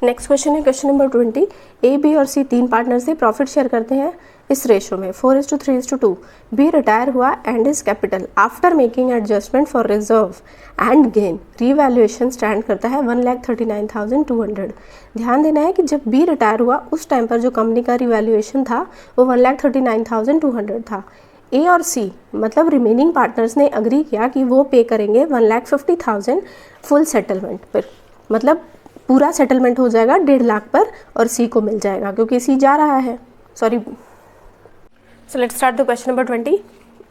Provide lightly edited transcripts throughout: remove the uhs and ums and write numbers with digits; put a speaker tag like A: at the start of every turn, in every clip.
A: Next question है question number 20। A, B और C तीन पार्टनर्स से प्रॉफिट शेयर करते हैं इस रेशो में 4:3:2। बी रिटायर हुआ and is capital after making adjustment for reserve and gain revaluation stand करता है 1,39,200। ध्यान देना है कि जब बी रिटायर हुआ उस टाइम पर जो कंपनी का रिवैल्यूएशन था वो 1,39,200 था। ए और सी मतलब रिमेनिंग पार्टनर्स ने अग्री किया कि वो पे करेंगे 1,50,000 फुल सेटलमेंट पर, मतलब पूरा सेटलमेंट हो जाएगा 1.5 लाख पर और सी को मिल जाएगा क्योंकि सी जा रहा है। Sorry, so let's start the question number 20।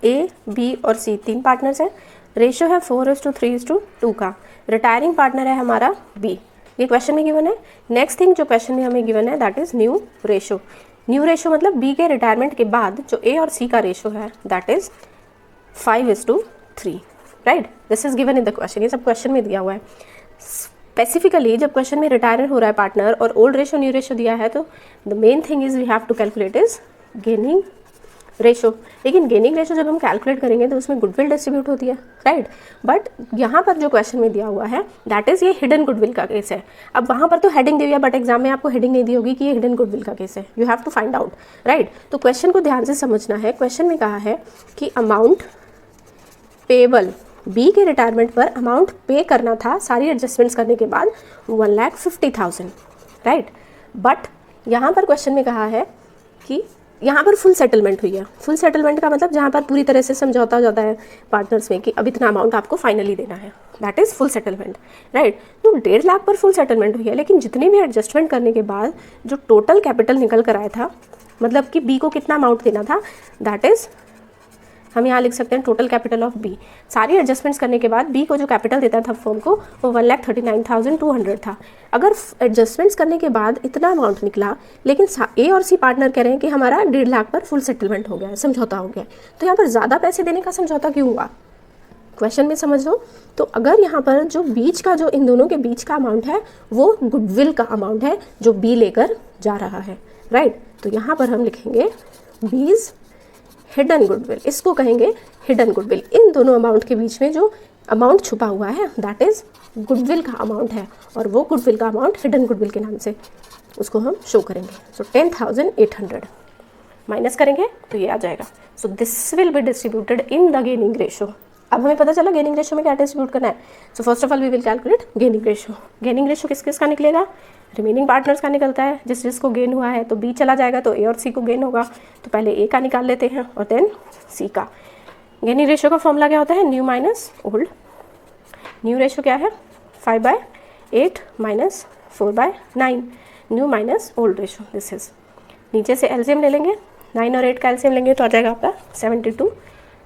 A: A, B और सी तीन पार्टनर्स हैं, रेशियो है 4:3:2 का। रिटायरिंग पार्टनर है हमारा बी, ये क्वेश्चन में गिवन है। नेक्स्ट थिंग जो क्वेश्चन में हमें गिवन है that is new ratio. New ratio मतलब बी के रिटायरमेंट के बाद जो ए और सी का रेशो है that is 5:3, right. This is given in the question, ये सब क्वेश्चन में दिया हुआ है। स्पेसिफिकली जब क्वेश्चन में रिटायर हो रहा है पार्टनर और ओल्ड रेशो न्यू रेशो दिया है तो the main thing is we have to calculate is gaining ratio. लेकिन गेनिंग रेशो जब हम कैलकुलेट करेंगे तो उसमें गुडविल डिस्ट्रीब्यूट होती है, राइट। बट यहाँ पर जो क्वेश्चन में दिया हुआ है दैट इज ये हिडन गुडविल का केस है। अब वहाँ पर तो हेडिंग दी हुई है बट एग्जाम में आपको हेडिंग नहीं दी होगी कि ये हिडन गुडविल का केस है, you have to find out, right. तो क्वेश्चन को ध्यान से समझना है। क्वेश्चन में कहा है कि अमाउंट पेबल बी के रिटायरमेंट पर अमाउंट पे करना था सारी एडजस्टमेंट्स करने के बाद 1,50,000, राइट। बट यहाँ पर क्वेश्चन में कहा है कि यहाँ पर फुल सेटलमेंट हुई है। फुल सेटलमेंट का मतलब जहाँ पर पूरी तरह से समझौता हो जाता है पार्टनर्स में कि अब इतना अमाउंट आपको फाइनली देना है, that is full settlement, right. तो 1.5 लाख पर फुल सेटलमेंट हुई है, लेकिन जितने भी एडजस्टमेंट करने के बाद जो टोटल कैपिटल निकल कर आया था, मतलब कि बी को कितना अमाउंट देना था, दैट इज़ हम यहाँ लिख सकते हैं टोटल कैपिटल ऑफ बी। सारी एडजस्टमेंट्स करने के बाद बी को जो कैपिटल देता था फर्म को वो 1,39,200 था। अगर एडजस्टमेंट्स करने के बाद इतना अमाउंट निकला, लेकिन ए और सी पार्टनर कह रहे हैं कि हमारा 1.5 लाख पर फुल सेटलमेंट हो गया है, समझौता हो गया है, तो यहाँ पर ज़्यादा पैसे देने का समझौता क्यों हुआ, क्वेश्चन में समझ लो। तो अगर यहाँ पर जो बीच का, जो इन दोनों के बीच का अमाउंट है वो गुडविल का अमाउंट है जो बी लेकर जा रहा है, राइट। तो यहाँ पर हम लिखेंगे बीज हिडन गुडविल, इसको कहेंगे हिडन गुडविल। इन दोनों अमाउंट के बीच में जो अमाउंट छुपा हुआ है दैट इज गुडविल का अमाउंट है और वो गुडविल का अमाउंट हिडन गुडविल के नाम से उसको हम शो करेंगे। सो 10,800 माइनस करेंगे तो ये आ जाएगा। So this will be distributed in the gaining ratio. अब हमें पता चला गेनिंग रेशो में क्या डिस्ट्रीब्यूट करना है। So first of all we will calculate gaining ratio. Gaining ratio किस किस का निकलेगा, रिमेनिंग पार्टनर्स का निकलता है, जिस जिसको गेन हुआ है तो बी चला जाएगा तो ए और सी को गेन होगा, तो पहले ए का निकाल लेते हैं और देन सी का। गेनिंग रेशो का फॉर्मूला क्या होता है, new minus old. New ratio क्या है 5/8 minus 4/9, new minus old ratio this is. नीचे से एलसीएम ले लेंगे, 9 और 8 का एलसीएम लेंगे तो आ जाएगा आपका 72।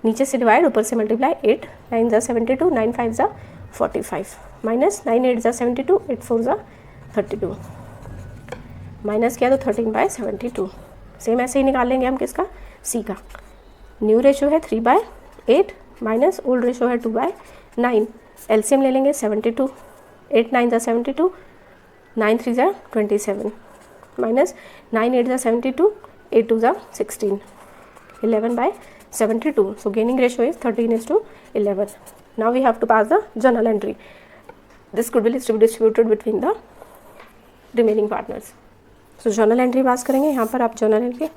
A: नीचे से डिवाइड, ऊपर से मल्टीप्लाई, 8 9 ज़ा 72, 9 5 ज़ा 45, माइनस 9 8 ज़ा 72, 8 4 ज़ा 32, माइनस किया तो 13/72। सेम ऐसे ही निकाल लेंगे हम किसका, सी का। न्यू रेशो है 3/8 माइनस ओल्ड रेशो है 2/9, एलसीएम ले लेंगे 72, 8 9 ज़ा 72, 9 3 ज़ा 27, माइनस 9 8 ज़ा 72, 8 2 ज़ा 16, 11/72. So gaining ratio is 13:11. Now we have to pass the journal entry. This goodwill is to be distributed between the remaining partners. So journal entry पास करेंगे, यहाँ पर आप journal entry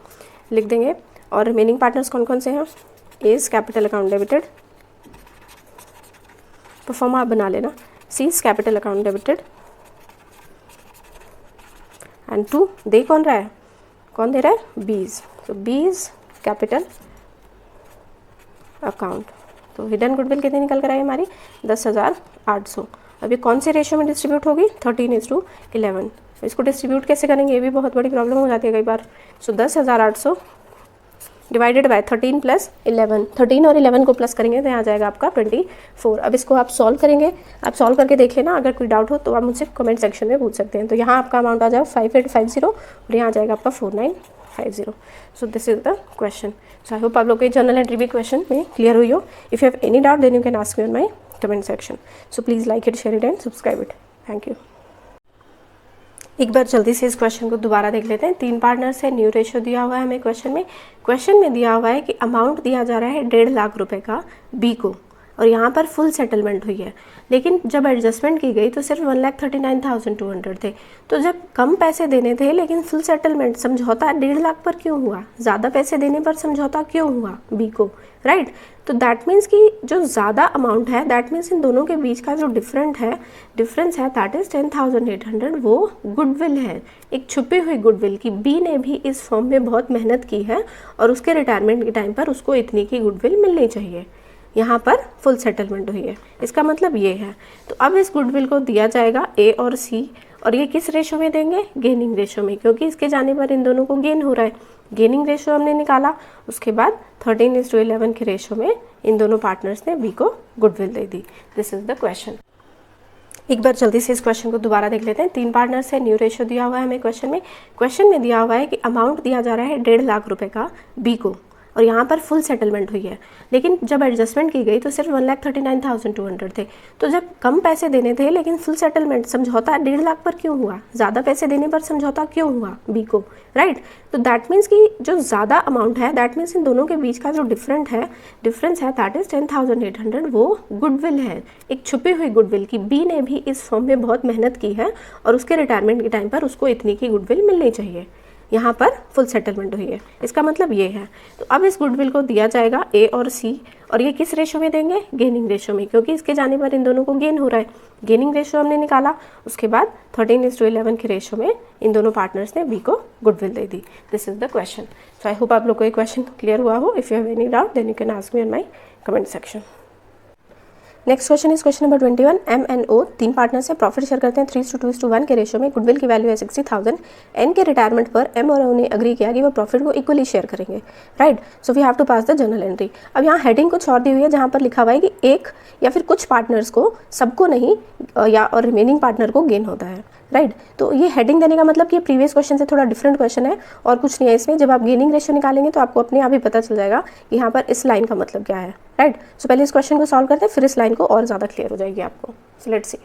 A: लिख देंगे। और remaining partners कौन कौन से हैं, A is capital account debited, pro forma आप बना लेना, C is capital account debited and 2 दे कौन रहा है, कौन दे रहा है, B is, so B is capital account. तो हिडन गुडविल कितनी निकल कर आई हमारी 10,800। अब ये कौन से रेशियो में डिस्ट्रीब्यूट होगी, 13:11। इसको डिस्ट्रीब्यूट कैसे करेंगे, ये भी बहुत बड़ी प्रॉब्लम हो जाती है कई बार। सो 10,800 डिवाइडेड बाय 13 + 11, 13 और 11 को प्लस करेंगे तो यहाँ आ जाएगा आपका 24। अब इसको आप सॉल्व करेंगे, आप सॉल्व करके देख लेना, अगर कोई डाउट हो तो आप मुझसे कमेंट सेक्शन में पूछ सकते हैं। तो यहाँ आपका अमाउंट आ जाएगा 5850 और यहाँ आ जाएगा आपका 4950। So this is the question. So I hope आप लोग के जर्नल एंट्री भी क्वेश्चन में क्लियर हुई हो। If you have any doubt then you can ask me on my comment section. So please like it, share it and subscribe it. Thank you. एक बार जल्दी से इस क्वेश्चन को दोबारा देख लेते हैं। 3 पार्टनर्स है, न्यू रेशियो दिया हुआ है हमें क्वेश्चन में। क्वेश्चन में दिया हुआ है कि अमाउंट दिया जा रहा है 1.5 लाख रुपए का बी को और यहाँ पर फुल सेटलमेंट हुई है, लेकिन जब एडजस्टमेंट की गई तो सिर्फ 1,39,200 थे। तो जब कम पैसे देने थे लेकिन फुल सेटलमेंट समझौता 1.5 लाख पर क्यों हुआ, ज़्यादा पैसे देने पर समझौता क्यों हुआ बी को, राइट। तो दैट मीन्स कि जो ज़्यादा अमाउंट है, दैट मीन्स इन दोनों के बीच का जो डिफरेंस है दैट इज़ 10,800, वो गुडविल है, एक छुपी हुई गुडविल की बी ने भी इस फॉर्म में बहुत मेहनत की है और उसके रिटायरमेंट के टाइम पर उसको इतनी की गुडविल मिलनी चाहिए। यहाँ पर फुल सेटलमेंट हुई है, इसका मतलब ये है। तो अब इस गुडविल को दिया जाएगा ए और सी, और ये किस रेशो में देंगे, गेनिंग रेशो में, क्योंकि इसके जाने पर इन दोनों को गेन हो रहा है। गेनिंग रेशो हमने निकाला, उसके बाद 13:11 के रेशो में इन दोनों पार्टनर्स ने बी को गुडविल दे दी। This is the question. एक बार जल्दी से इस क्वेश्चन को दोबारा देख लेते हैं। 3 पार्टनर्स है, न्यू रेशो दिया हुआ है हमें क्वेश्चन में दिया हुआ है कि अमाउंट दिया जा रहा है 1.5 लाख रुपए का बी को, और यहाँ पर फुल सेटलमेंट हुई है, लेकिन जब एडजस्टमेंट की गई तो सिर्फ 1,39,200 थे। तो जब कम पैसे देने थे लेकिन फुल सेटलमेंट समझौता 1.5 लाख पर क्यों हुआ, ज़्यादा पैसे देने पर समझौता क्यों हुआ बी को, राइट। तो दैट मीन्स कि जो ज़्यादा अमाउंट है, दैट मीन्स इन दोनों के बीच का जो डिफरेंस है दैट इज़ 10,800, वो गुडविल है, एक छुपी हुई गुडविल की बी ने भी इस फॉर्म में बहुत मेहनत की है और उसके रिटायरमेंट के टाइम पर उसको इतनी की गुडविल मिलनी चाहिए। यहाँ पर फुल सेटलमेंट हुई है, इसका मतलब ये है। तो अब इस गुडविल को दिया जाएगा ए और सी, और ये किस रेशो में देंगे, गेनिंग रेशो में, क्योंकि इसके जाने पर इन दोनों को गेन हो रहा है। गेनिंग रेशो हमने निकाला, उसके बाद 13:11 के रेशो में इन दोनों पार्टनर्स ने बी को गुडविल दे दी। This is the question. So I hope आप लोग को ये क्वेश्चन क्लियर हुआ हो। If you have any doubt then you can ask me on my comment section. Next question is question number 21। M and O 3 partners हैं, profit share करते हैं 3:2:1 के रेशो में, गुडविल की वैल्यू है 60,000। एन के रिटायरमेंट पर एम और ओ ने अग्री किया कि वो प्रॉफिट को इक्वली शेयर करेंगे, right. So we have to pass the journal entry. अब यहाँ हेडिंग कुछ और दी हुई है, जहाँ पर लिखा हुआ है कि एक या फिर कुछ पार्टनर्स को, सबको नहीं, या और रिमेनिंग पार्टनर को गेन होता है, राइट। तो ये हेडिंग देने का मतलब कि ये प्रीवियस क्वेश्चन से थोड़ा डिफरेंट क्वेश्चन है और कुछ नहीं है इसमें। जब आप गेनिंग रेशियो निकालेंगे तो आपको अपने आप ही पता चल जाएगा कि यहाँ पर इस लाइन का मतलब क्या है, राइट। सो पहले इस क्वेश्चन को सॉल्व करते हैं, फिर इस लाइन को और ज़्यादा क्लियर हो जाएगी आपको। So let's see.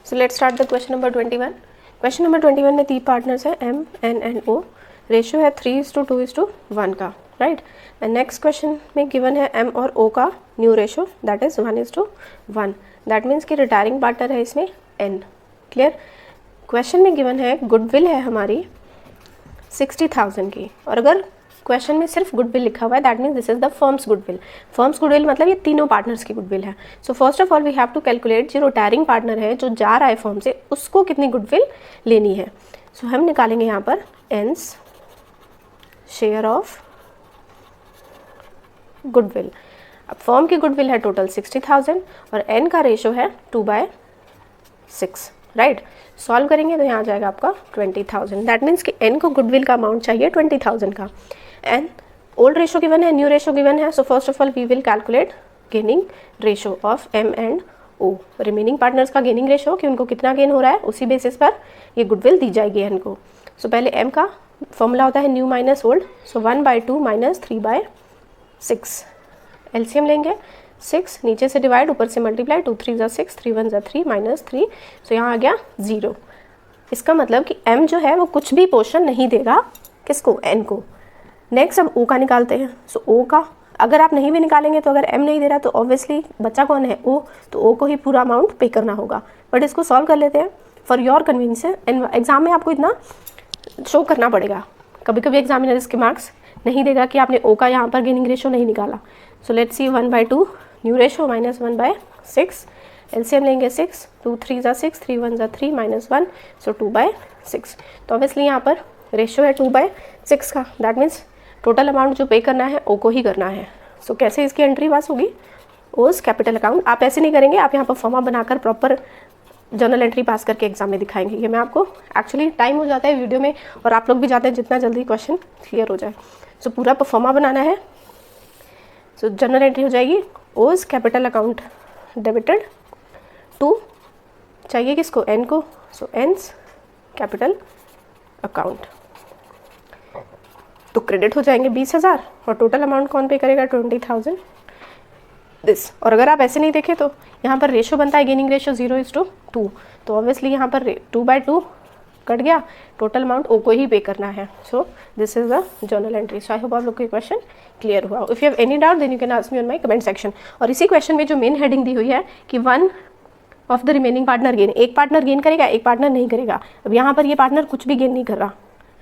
A: So let's start the question number 21। Question number 21 में 3 पार्टनर्स है, M N and O, ratio है 3:2:1 का, राइट। एंड नेक्स्ट क्वेश्चन में गिवन है एम और ओ का new ratio that is 1:1। That means कि रिटायरिंग पार्टनर है इसमें एन, क्लियर। क्वेश्चन में गिवन है गुडविल है हमारी 60,000 की, और अगर क्वेश्चन में सिर्फ गुडविल लिखा हुआ है that means this is the firm's goodwill. Firm's goodwill मतलब ये तीनों पार्टनर्स की गुडविल है। So first of all we have to calculate जो रिटायरिंग पार्टनर है, जो जा रहा है फर्म से, उसको कितनी गुडविल लेनी है। सो हम निकालेंगे यहाँ पर एन्स शेयर ऑफ गुडविल। अब फर्म की गुडविल है टोटल 60,000 और एन का रेशो है 2/6, राइट। सॉल्व करेंगे तो यहाँ आ जाएगा आपका 20,000। दैट मीन्स कि एन को गुडविल का अमाउंट चाहिए 20,000 का। एंड ओल्ड रेशो गिवन है, न्यू रेशो गिवन है। So first of all we will calculate gaining ratio of M and O, remaining partners का गेनिंग रेशो, कि उनको कितना गेन हो रहा है, उसी बेसिस पर ये गुडविल दी जाएगी एन को। सो पहले एम का फॉर्मूला होता है न्यू माइनस ओल्ड, सो 1/2 माइनस 3/6। एलसीएम लेंगे 6, नीचे से डिवाइड, ऊपर से मल्टीप्लाई, 2 3 = 6, 3 1 = 3 माइनस 3, सो यहाँ आ गया 0। इसका मतलब कि m जो है वो कुछ भी पोर्शन नहीं देगा, किसको, n को। नेक्स्ट अब o का निकालते हैं। सो o का अगर आप नहीं भी निकालेंगे तो अगर m नहीं दे रहा तो ऑब्वियसली बच्चा कौन है, o, तो o को ही पूरा अमाउंट पे करना होगा। बट इसको सॉल्व कर लेते हैं फॉर योर कन्वीनियंस। एग्जाम में आपको इतना शो करना पड़ेगा, कभी कभी एग्जामिनर इसके मार्क्स नहीं देगा कि आपने o का यहाँ पर गेनिंग रेशो नहीं निकाला। सो let's C 1/2 new ratio minus 1/6, LCM लेंगे 6, 2 3 = 6, 3 1 = 3 माइनस 1, सो 2/6। तो ऑब्वियसली यहाँ पर रेशियो है 2/6 का, दैट मीन्स टोटल अमाउंट जो पे करना है ओ को ही करना है। सो कैसे इसकी एंट्री पास होगी, ओस कैपिटल अकाउंट। आप ऐसे नहीं करेंगे, आप यहाँ पर फॉर्मा बनाकर प्रॉपर जर्नल एंट्री पास करके एग्जाम में दिखाएंगे। ये मैं आपको एक्चुअली टाइम हो जाता है वीडियो में और आप लोग भी जाते हैं जितना जल्दी क्वेश्चन क्लियर हो जाए। सो पूरा परफॉर्मा बनाना है। सो जर्नल एंट्री हो जाएगी ओस कैपिटल अकाउंट डेबिटेड टू, चाहिए किसको, एन को, सो एन्स कैपिटल अकाउंट। तो क्रेडिट हो जाएंगे 20,000 और टोटल अमाउंट कौन पे करेगा, 20,000 दिस। और अगर आप ऐसे नहीं देखें तो यहाँ पर रेशो बनता है गेनिंग रेशो 0:2, तो ऑब्वियसली यहाँ पर 2/2 कट गया, टोटल अमाउंट ओ को ही पे करना है. So this is the journal entry. So I hope आप लोग को ये क्वेश्चन क्लियर हुआ. If you have any doubt then you can ask me on my comment section. और इसी क्वेश्चन में जो मेन हेडिंग दी हुई है कि one of the remaining partner gain, एक पार्टनर गेन करेगा, एक पार्टनर नहीं करेगा. अब यहाँ पर ये पार्टनर कुछ भी गेन नहीं कर रहा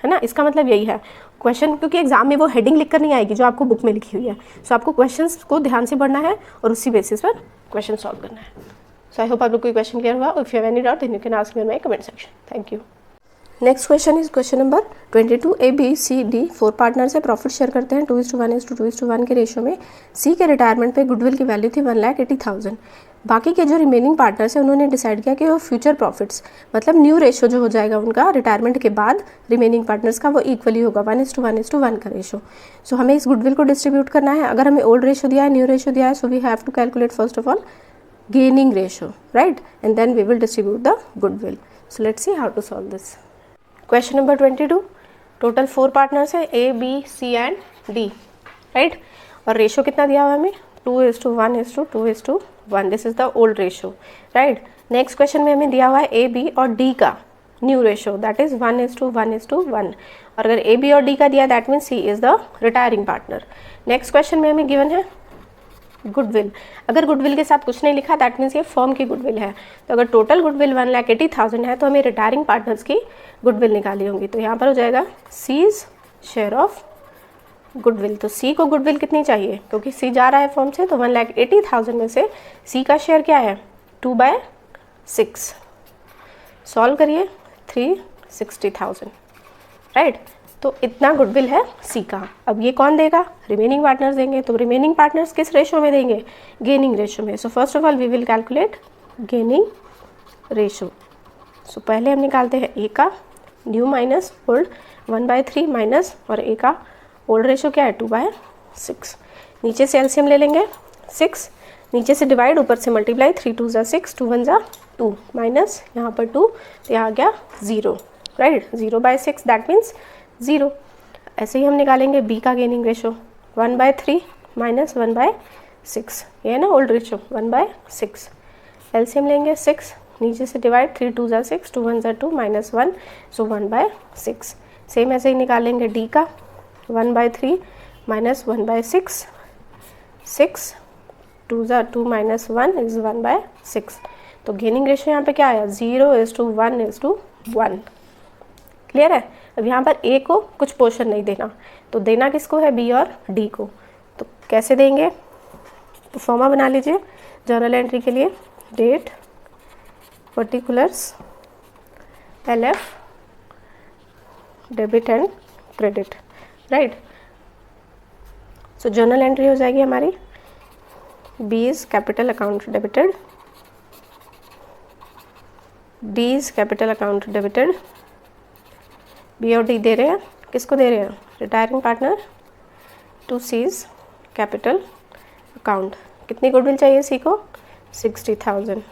A: है ना, इसका मतलब यही है क्वेश्चन, क्योंकि एग्जाम में वो हेडिंग लिख कर नहीं आएगी जो आपको बुक में लिखी हुई है. सो आपको क्वेश्चंस को ध्यान से पढ़ना है और उसी बेसिस पर क्वेश्चन सॉल्व करना है. सो आई होप आप लोग को क्वेश्चन क्लियर हुआ. If you have any doubt then you can ask me on my comment section. Thank you. Next question is question number 22. A B C D 4 partner से profit share करते हैं 2:1:2:1 के ratio में. सी के retirement पे goodwill की value थी 1,80,000. बाकी के जो रिमेनिंग पार्टनर्स हैं उन्होंने डिसाइड किया कि वो फ्यूचर प्रॉफिट्स मतलब न्यू रेशियो जो हो जाएगा उनका रिटायरमेंट के बाद रिमेनिंग पार्टनर्स का वो इक्वली होगा 1:1:1 का रेशियो. सो हमें इस गुडविल को डिस्ट्रीब्यूट करना है. अगर हमें ओल्ड रेशियो दिया है, न्यू रेशियो दिया है, so we have to calculate first of all gaining ratio, right? And then we will distribute the goodwill. So let's see how to solve this. Question number 22. Total 4 partners है A, B, C and D, right? और ratio कितना दिया हुआ है हमें 2:1:2:1. This is the old ratio, right? Next question में हमें दिया हुआ है A, B और D का न्यू रेशियो दैट इज 1:1:1. और अगर A, B और D का दिया that means C is the retiring partner. Next question में हमें गिवन है गुडविल. अगर गुडविल के साथ कुछ नहीं लिखा दैट मीन्स ये फर्म की गुडविल है. तो अगर टोटल गुडविल 1,80,000 है तो हमें रिटायरिंग पार्टनर्स की गुडविल निकाली होंगी. तो यहाँ पर हो जाएगा सीज शेयर ऑफ गुडविल. तो सी को गुडविल कितनी चाहिए, क्योंकि सी जा रहा है फर्म से, तो 1,80,000 में से सी का शेयर क्या है 2/6. सॉल्व करिए 360,000, राइट. तो इतना गुडविल है सी का. अब ये कौन देगा, रिमेनिंग पार्टनर्स देंगे. तो रिमेनिंग पार्टनर्स किस रेशो में देंगे, गेनिंग रेशो में. So first of all we will calculate gaining ratio. So पहले हम निकालते हैं ए का न्यू माइनस ओल्ड 1/3 माइनस, और ए का ओल्ड रेशो क्या है 2/6. नीचे से एलसीएम ले लेंगे 6, नीचे से डिवाइड, ऊपर से मल्टीप्लाई. 3 2 = 6, 2 1 = 2 माइनस यहाँ पर 2, तो यहाँ आ गया 0, राइट. 0/6 that means 0. ऐसे ही हम निकालेंगे बी का गेनिंग रेशो 1/3 माइनस 1/6. ये है ना ओल्ड रेशो 1/6. एलसीएम लेंगे 6, नीचे से डिवाइड. 3 2 = 6, 2 1 = 2 माइनस 1, सो 1/6. सेम ऐसे ही निकालेंगे डी का 1/3 माइनस 1/6. 6 2 = 2 minus 1 is 1/6. तो गेनिंग रेशो यहाँ पे क्या आया 0:1:1. क्लियर है. अब यहाँ पर ए को कुछ पोर्शन नहीं देना, तो देना किसको है बी और डी को. तो कैसे देंगे, तो फॉर्मा बना लीजिए जर्नल एंट्री के लिए. Date particulars LF debit and credit, right. So journal entry हो जाएगी हमारी B is capital account debited, D is capital account debited. B और डी दे रहे हैं, किसको दे रहे हैं retiring partner to C's capital account. कितनी गुडविल चाहिए सी को 60,000.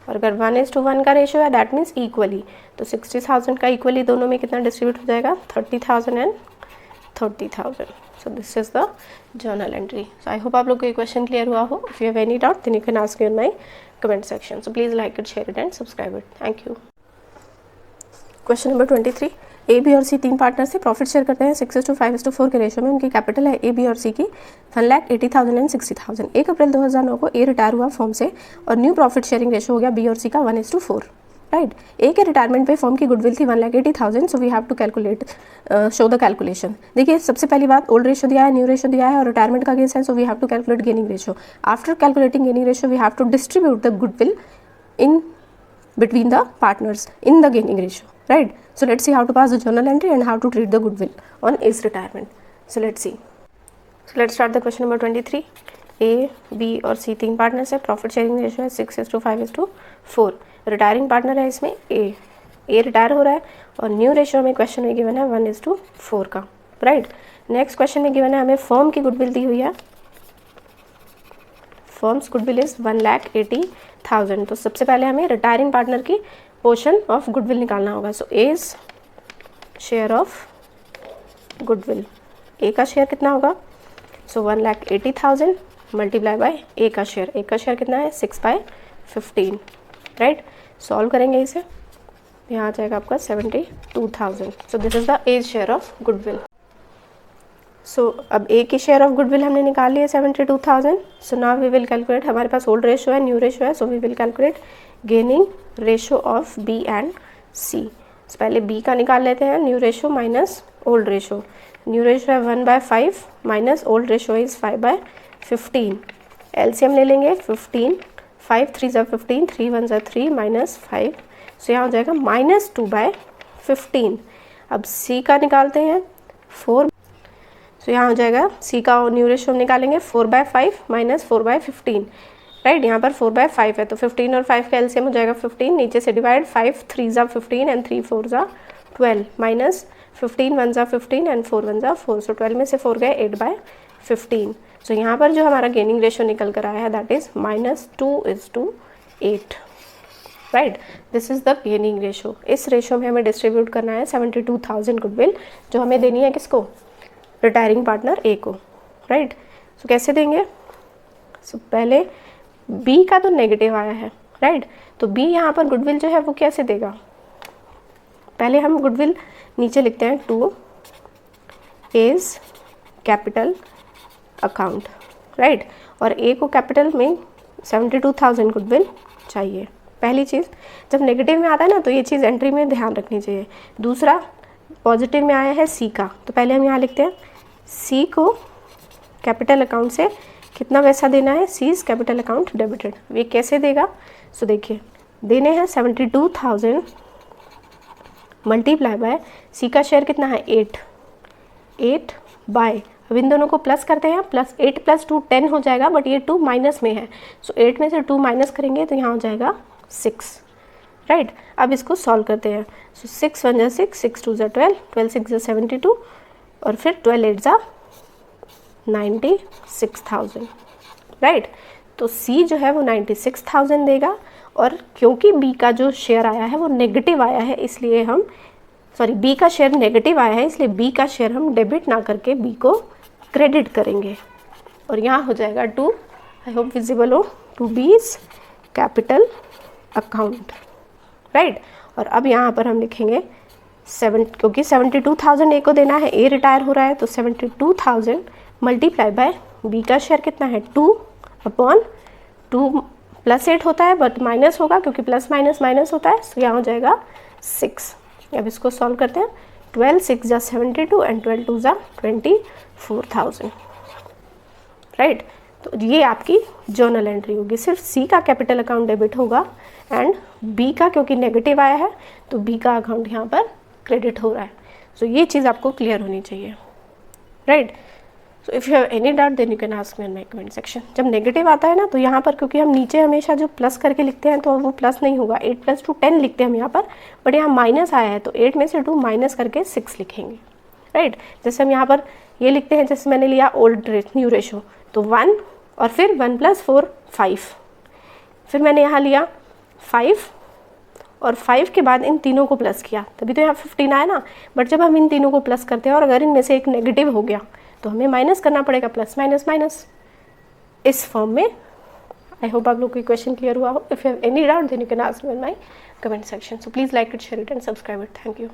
A: और अगर 1:1 का रेशियो है दैट मीन्स इक्वली, तो 60,000 का इक्वली दोनों में कितना डिस्ट्रीब्यूट हो जाएगा 30,000 and 30,000. So this is the journal entry. So I hope आप लोग को ये क्वेश्चन क्लियर हुआ हो. If you have any doubt then you can ask me in my comment section. So please like it, share it and subscribe it. Thank you. Question number 23. A B और C 3 partner से profit share करते हैं 6:5:4 के ratio में. उनकी capital है ए B और सी की 1,80,000 एंड 60,000. 1 अप्रैल 2009 को ए रिटायर हुआ फर्म से और न्यू प्रॉफिट शेयरिंग रेशियो हो गया बी और सी का 1:4, राइट. ए के रिटायरमेंट पे फर्म की गुडविल थी 1,80,000. So we have to calculate, show the calculation. देखिए सबसे पहली बात ओल्ड रेशियो दिया है, न्यू रेशियो दिया है और रिटायरमेंट का केस है. So we have to calculate gaining ratio. After calculating gaining ratio we have to distribute the goodwill in between the partners in the gaining ratio, right. So let's see how to pass the journal entry and how to treat the goodwill on A's retirement. So let's see. So let's start the question number 23. A, B और C 3 partners है. Profit sharing ratio है 6:5:4. Retiring partner है इसमें A retire हो रहा है और new ratio में क्वेश्चन में गिवन है 1:4 का, राइट. नेक्स्ट क्वेश्चन में गिवन है हमें फर्म की गुडविल दी हुई है. Firm's goodwill is 1,80,000. तो सबसे पहले हमें रिटायरिंग पार्टनर की पोर्शन ऑफ गुडविल निकालना होगा. So A's share of goodwill, A का शेयर कितना होगा, सो 1,80,000 मल्टीप्लाई बाय ए का शेयर. ए का शेयर कितना है 6/15, राइट. सॉल्व करेंगे इसे यहाँ आ जाएगा आपका 72,000. So this is the A's share of goodwill. So अब ए की शेयर ऑफ गुडविल हमने निकाल लिया 72,000. So now we will calculate, हमारे पास ओल्ड रेशो है, न्यू रेशो है, so we will calculate gaining ratio of B and C. पहले बी का निकाल लेते हैं, new ratio minus old ratio. New ratio है 1/5 minus old ratio is 5/15. LCM ले लेंगे 15, 5 3 ज़ा 15, 3 1 ज़ा 3 माइनस 5. सो यहाँ हो जाएगा -2/15. अब सी का निकालते हैं 4. सो यहाँ हो जाएगा सी का न्यू रेशो हम निकालेंगे 4/5 माइनस 4/15. राइट, यहाँ पर 4/5 है तो 15 और 5 का एलसीएम हो जाएगा 15. नीचे से डिवाइड, 5 3 ज़ा 15 एंड 3 4 ज़ा 12 माइनस 15 1 ज़ा 15 एंड 4 1 ज़ा 4. सो 12 में से 4 गए 8/15. सो यहाँ पर जो हमारा गेनिंग रेशो निकल कर आया है that is -2:8. Right, this is the gaining ratio. इस रेशो में हमें डिस्ट्रीब्यूट करना है 72,000 गुडविल जो हमें देनी है किसको, रिटायरिंग पार्टनर ए को. राइट, सो कैसे देंगे. सो पहले बी का तो नेगेटिव आया है. राइट, तो बी यहाँ पर गुडविल जो है वो कैसे देगा. पहले हम गुडविल नीचे लिखते हैं 2 इज कैपिटल अकाउंट. राइट, और ए को कैपिटल में 72,000 गुडविल चाहिए. पहली चीज़, जब नेगेटिव में आता है ना तो ये चीज़ एंट्री में ध्यान रखनी चाहिए. दूसरा, पॉजिटिव में आया है सी का, तो पहले हम यहाँ लिखते हैं सी को कैपिटल अकाउंट से कितना पैसा देना है, सी इज़ कैपिटल अकाउंट डेबिटेड. ये कैसे देगा. सो देखिए, देने हैं 72,000 मल्टीप्लाई बाय सी का शेयर कितना है 8 बाय, अब इन दोनों को प्लस करते हैं, प्लस 8 + 2 10 हो जाएगा, बट ये 2 माइनस में है. सो 8 में से 2 माइनस करेंगे तो यहाँ हो जाएगा 6. राइट, अब इसको सॉल्व करते हैं. सो 6 1 ज़ा 6, 6 2 ज़ा 12, 12 6 ज़ा 72 और फिर 12 8 ज़ा 96,000. राइट, तो सी जो है वो 96,000 देगा. और क्योंकि बी का जो शेयर आया है वो नेगेटिव आया है, इसलिए हम बी का शेयर नेगेटिव आया है, इसलिए बी का शेयर हम डेबिट ना करके बी को क्रेडिट करेंगे. और यहाँ हो जाएगा 2, आई होप विजिबल हो, 2 बीज कैपिटल अकाउंट. राइट, और अब यहाँ पर हम लिखेंगे 7, क्योंकि 72,000 ए को देना है, ए रिटायर हो रहा है, तो 72,000 मल्टीप्लाई बाय बी का शेयर कितना है 2/2 + 8 होता है बट माइनस होगा क्योंकि प्लस माइनस माइनस होता है. सो यहाँ हो जाएगा 6. अब इसको सॉल्व करते हैं. 12 6 ज़ा 72 एंड 12 2 ज़ा 24,000. राइट, तो ये आपकी जर्नल एंट्री होगी. सिर्फ सी का कैपिटल अकाउंट डेबिट होगा एंड बी का क्योंकि नेगेटिव आया है तो बी का अकाउंट यहाँ पर क्रेडिट हो रहा है. सो ये चीज़ आपको क्लियर होनी चाहिए. Right, so if you have any doubt then you can ask me in my comment section. जब नेगेटिव आता है ना तो यहाँ पर, क्योंकि हम नीचे हमेशा जो प्लस करके लिखते हैं तो वो प्लस नहीं होगा, 8 + 2 10 लिखते हैं हम यहाँ पर, बट यहाँ माइनस आया है तो 8 में से 2 माइनस करके 6 लिखेंगे. राइट, जैसे हम यहाँ पर ये लिखते हैं, जैसे मैंने लिया ओल्ड न्यू रेशो, तो 1 और फिर 1 + 4 5, फिर मैंने यहाँ लिया 5 और 5 के बाद इन तीनों को प्लस किया, तभी तो यहाँ 15 आया ना. बट जब हम इन तीनों को प्लस करते हैं और अगर इनमें से एक नेगेटिव हो गया तो हमें माइनस करना पड़ेगा, प्लस माइनस माइनस इस फॉर्म में. आई होप आप लोग को क्वेश्चन क्लियर हुआ हो. If you have any doubt then you can ask me in my comment section. So please like it, share it and subscribe it. Thank you.